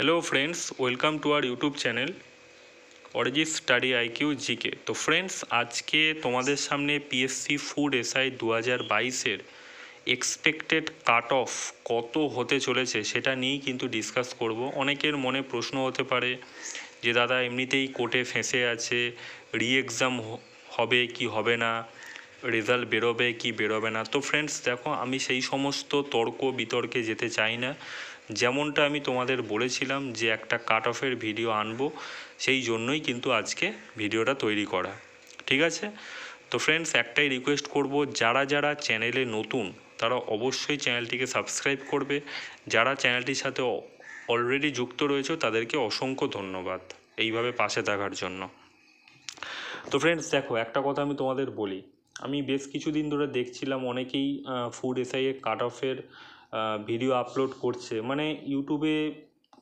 Hello friends, welcome to our YouTube channel Arijit study IQ GK. তো friends, আজকে তোমাদের সামনে পিএসসি ফুড এসআই 2022-এর এক্সপেক্টেড কাট অফ কত হতে চলেছে সেটা নিয়েই কিন্তু ডিসকাস করব। অনেকের মনে প্রশ্ন হতে পারে যে দাদা এমনিতেই কোর্টে ফেঁসে আছে, রি এক্সাম হবে কি হবে না, রেজাল্ট বেরোবে কি বেরোবে না। তো ফ্রেন্ডস দেখো, আমি সেই সমস্ত তর্ক বিতর্কে যেতে চাই না। যেমনটা আমি তোমাদের বলেছিলাম যে একটা কাট অফের ভিডিও আনবো, সেই জন্যই কিন্তু আজকে ভিডিওটা তৈরি করা। ঠিক আছে? তো ফ্রেন্ডস, একটাই রিকোয়েস্ট করব, যারা যারা চ্যানেলে নতুন তারা অবশ্যই চ্যানেলটিকে সাবস্ক্রাইব করবে। যারা চ্যানেলটির সাথে অলরেডি যুক্ত রয়েছে তাদেরকে অসংখ্য ধন্যবাদ এইভাবে পাশে থাকার জন্য। তো ফ্রেন্ডস দেখো, একটা কথা আমি তোমাদের বলি, আমি বেশ কিছুদিন ধরে দেখছিলাম অনেকেই ফুড এসআইয়ের কাট অফের ভিডিও আপলোড করছে। মানে ইউটিউবে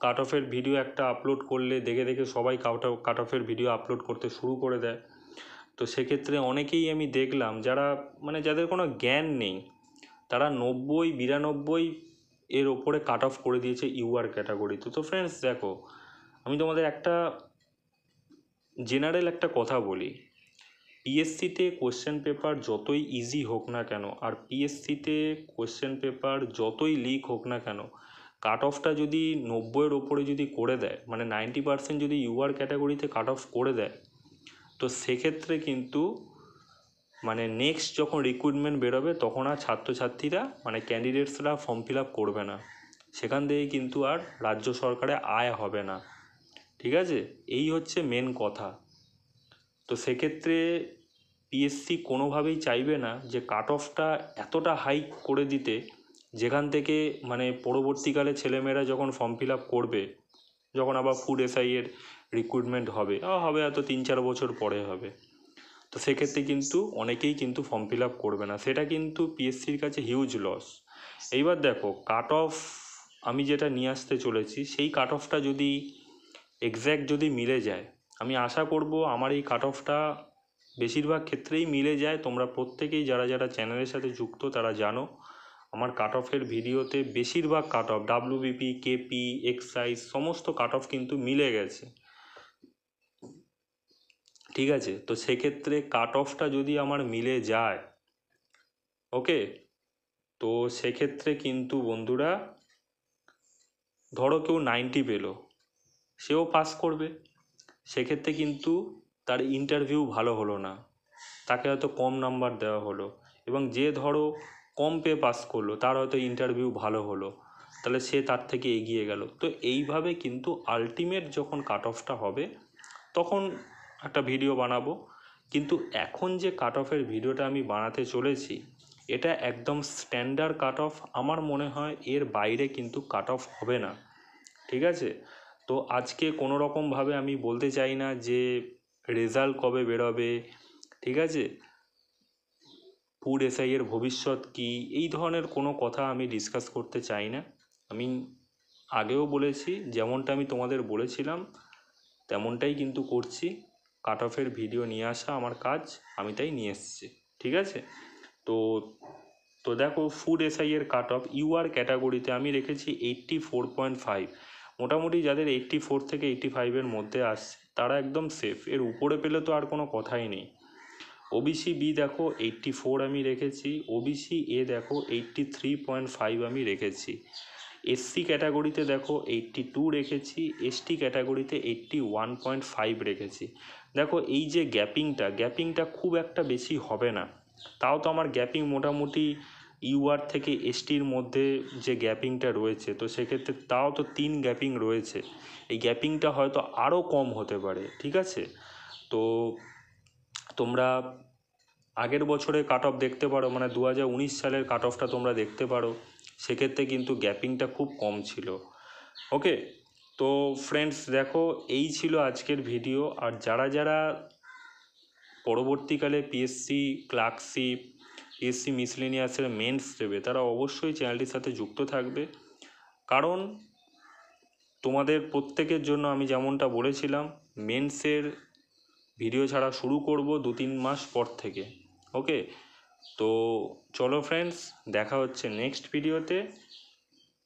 কাট অফের ভিডিও একটা আপলোড করলে দেখে দেখে সবাই কাট অফের ভিডিও আপলোড করতে শুরু করে দেয়। তো সেক্ষেত্রে অনেকেই আমি দেখলাম যারা যাদের কোনো জ্ঞান নেই, তারা 90-92 এর ওপরে কাট অফ করে দিয়েছে ইউআর ক্যাটাগরিতে। তো ফ্রেন্ডস দেখো, আমি তোমাদের একটা জেনারেল একটা কথা বলি, পিএসসিতে কোশ্চেন পেপার যতই ইজি হোক না কেন, আর পিএসসিতে কোশ্চেন পেপার যতই লিক হোক না কেন, কাট অফটা যদি 90-এর ওপরে যদি করে দেয়, 90% যদি ইউআর ক্যাটাগরিতে কাট অফ করে দেয়, তো সেক্ষেত্রে কিন্তু নেক্সট যখন রিক্রুটমেন্ট বেরোবে তখন আর ছাত্রছাত্রীরা ক্যান্ডিডেটসরা ফর্ম ফিল আপ করবে না, সেখান থেকে কিন্তু আর রাজ্য সরকারে আয় হবে না। ঠিক আছে? এই হচ্ছে মেন কথা। তো সেক্ষেত্রে পিএসসি কোনোভাবেই চাইবে না যে কাট অফটা এতটা হাই করে দিতে, যেখান থেকে পরবর্তীকালে ছেলেমেয়েরা যখন ফর্ম ফিল আপ করবে, যখন আবার ফুড এসআইয়ের রিক্রুটমেন্ট হবে হয়তো 3-4 বছর পরে হবে, তো সেক্ষেত্রে কিন্তু অনেকেই কিন্তু ফর্ম ফিল আপ করবে না, সেটা কিন্তু পিএসসির কাছে হিউজ লস। এইবার দেখো, কাট অফ আমি যেটা নিয়ে আসতে চলেছি, সেই কাট অফটা যদি এক্স্যাক্ট যদি মিলে যায়, আমি আশা করব আমার এই কাট অফটা বেশিরভাগ ক্ষেত্রেই মিলে যায়। তোমরা প্রত্যেকেই যারা যারা চ্যানেলের সাথে যুক্ত তারা জানো, আমার কাট অফের ভিডিওতে বেশিরভাগ cut off WBP, KP, excise সমস্ত কাট অফ কিন্তু মিলে গেছে। ঠিক আছে? তো সেক্ষেত্রে কাট অফটা যদি আমার মিলে যায়, ওকে, তো সেক্ষেত্রে কিন্তু বন্ধুরা, ধরো কেউ 90 পেলো, সেও পাস করবে, সেক্ষেত্রে কিন্তু তার ইন্টারভিউ ভালো হলো না, তাকে হয়তো কম নাম্বার দেওয়া হলো, এবং যে ধরো কম পেয়ে পাস করলো তার হয়তো ইন্টারভিউ ভালো হলো, তাহলে সে তার থেকে এগিয়ে গেল। তো এইভাবে কিন্তু আলটিমেট যখন কাট অফটা হবে তখন একটা ভিডিও বানাবো। কিন্তু এখন যে কাট অফের ভিডিওটা আমি বানাতে চলেছি, এটা একদম স্ট্যান্ডার্ড কাট অফ। আমার মনে হয় এর বাইরে কিন্তু কাট অফ হবে না। ঠিক আছে? তো আজকে কোনো রকমভাবে আমি বলতে চাই না যে রেজাল্ট কবে বেরোবে, ঠিক আছে, ফুড এসআইয়ের ভবিষ্যৎ কী, এই ধরনের কোনো কথা আমি ডিসকাস করতে চাই না। আমি আগেও বলেছি, যেমনটা আমি তোমাদের বলেছিলাম তেমনটাই কিন্তু করছি। কাট অফের ভিডিও নিয়ে আসা আমার কাজ, আমি তাই নিয়ে এসেছি। ঠিক আছে? তো তো দেখো, ফুড এসআইয়ের কাট অফ ইউআর ক্যাটাগরিতে আমি রেখেছি 84.5। মোটামুটি যাদের 84 থেকে 85-এর মধ্যে আসছে তারা একদম সেফ, এর উপরে পেলে তো আর কোনো কথাই নেই। ওবিসি বি দেখো 84 আমি রেখেছি, ওবিসি এ দেখো 83.5 আমি রেখেছি, এসসি ক্যাটাগরিতে দেখো 82 রেখেছি, এসটি ক্যাটাগরিতে 81.5 রেখেছি। দেখো এই যে গ্যাপিংটা খুব একটা বেশি হবে না, তাও তো আমার গ্যাপিং মোটামুটি ইউআর থেকে এসটির মধ্যে যে গ্যাপিংটা রয়েছে, তো সেক্ষেত্রে তাও তো 3 গ্যাপিং রয়েছে, এই গ্যাপিংটা হয়তো আরও কম হতে পারে। ঠিক আছে? তো তোমরা আগের বছরে কাট অফ দেখতে পারো, 2019 সালের কাট অফটা তোমরা দেখতে পারো, সেক্ষেত্রে কিন্তু গ্যাপিংটা খুব কম ছিল। ওকে, তো ফ্রেন্ডস দেখো, এই ছিল আজকের ভিডিও। আর যারা যারা পরবর্তীকালে পিএসসি ক্লার্কশিপ, পিএসসি মিসলেনিয়াসের মেন্স দেবে, তারা অবশ্যই চ্যানেলটির সাথে যুক্ত থাকবে, কারণ তোমাদের প্রত্যেকের জন্য আমি যেমনটা বলেছিলাম মেন্সের ভিডিও ছাড়া শুরু করব 2-3 মাস পর থেকে। ওকে, তো চলো ফ্রেন্ডস, দেখা হচ্ছে নেক্সট ভিডিওতে।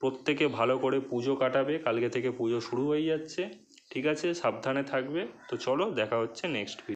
প্রত্যেকে ভালো করে পুজো কাটাবে, কালকে থেকে পুজো শুরু হয়ে যাচ্ছে। ঠিক আছে, সাবধানে থাকবে। তো চলো, দেখা হচ্ছে নেক্সট ভিডিও।